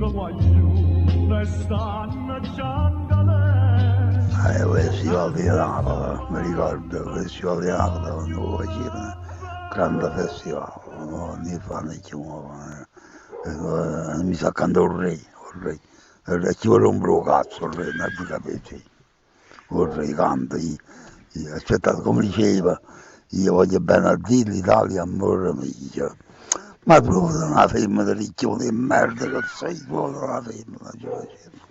Il Festival di Napoli, mi ricordo il Festival di Napoli quando lo facevano, grande festival, ogni anno mi sa accanto il re, ci vuole un po' cazzo il re, non ci capisci, il re canta, aspettate come diceva, io voglio bene a Dio, l'Italia amore mio, ma proprio una femmina di ricchione di merda che sei, proprio una femmina, non ci faceva.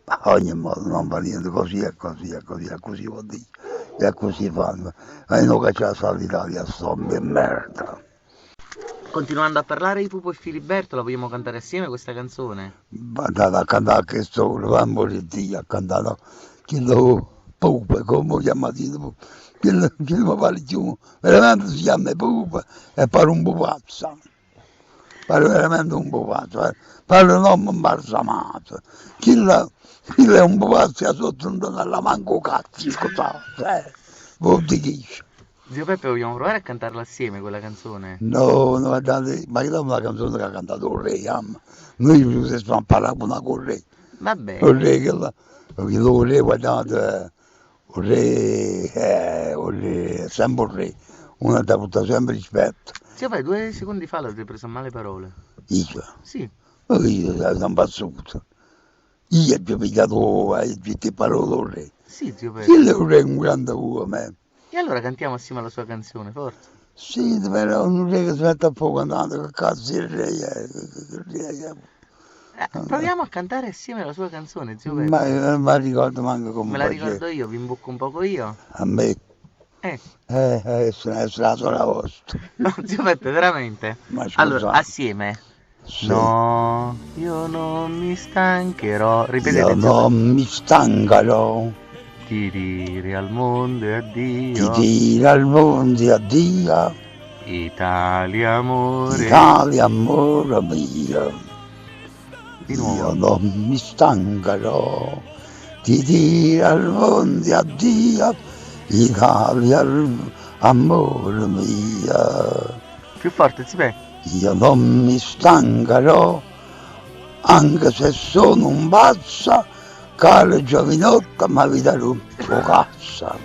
Ma ogni modo non va niente, così è così, è così, è così vuol dire, è così fanno. E non che c'è l'Italia, zombie merda. Continuando a parlare di Pupo e Filiberto, la vogliamo cantare assieme questa canzone? Andate a cantare che solo, va a morire Dio, a cantare quello Pupo, come chiamati, quello mi pare più, veramente si chiama Pupo e pare un pupazzo. Pare veramente un pupazzo, pare un uomo imbalsamato. Quello è un pupazzo sotto un alla manco cazzo, scusate, vuol dire. Zio Peppe, vogliamo provare a cantarla assieme quella canzone? No, no, guardate, ma che è una canzone che ha cantato il re, noi stiamo parlando con il re. Vabbè. Il re, il re, guardate, il re, sempre il re, uno da portare sempre rispetto. Zio Peppe, 2 secondi fa l'avete preso a male parole. Io? Sì. Io sono passato. Io ho pigliato tutte le parole del re. Sì, zio Peppe. Il re è un grande uomo. E allora cantiamo assieme alla sua canzone, forza. Sì, però un re che si mette a fuoco andando, che cazzo il re è? Proviamo a cantare assieme la sua canzone, zio Peppe. Ma non ricordo manco come Me la ricordo io, vi imbocco un poco io. A me? È la sola vostra. No, zio Peppe, veramente? Allora, assieme. Sì. No, io non mi stancherò. Ripetete, Io non mi stancherò di dire al mondo di addio. dire al mondo addio. Italia amore. Italia amore mio. Di nuovo. Io non mi stancherò di dire al mondo addio. Italia amore mio. Più forte, zio Peppe. Io non mi stancherò, anche se sono un pazzo, caro giovinotto, ma vi darò un po' cazzo.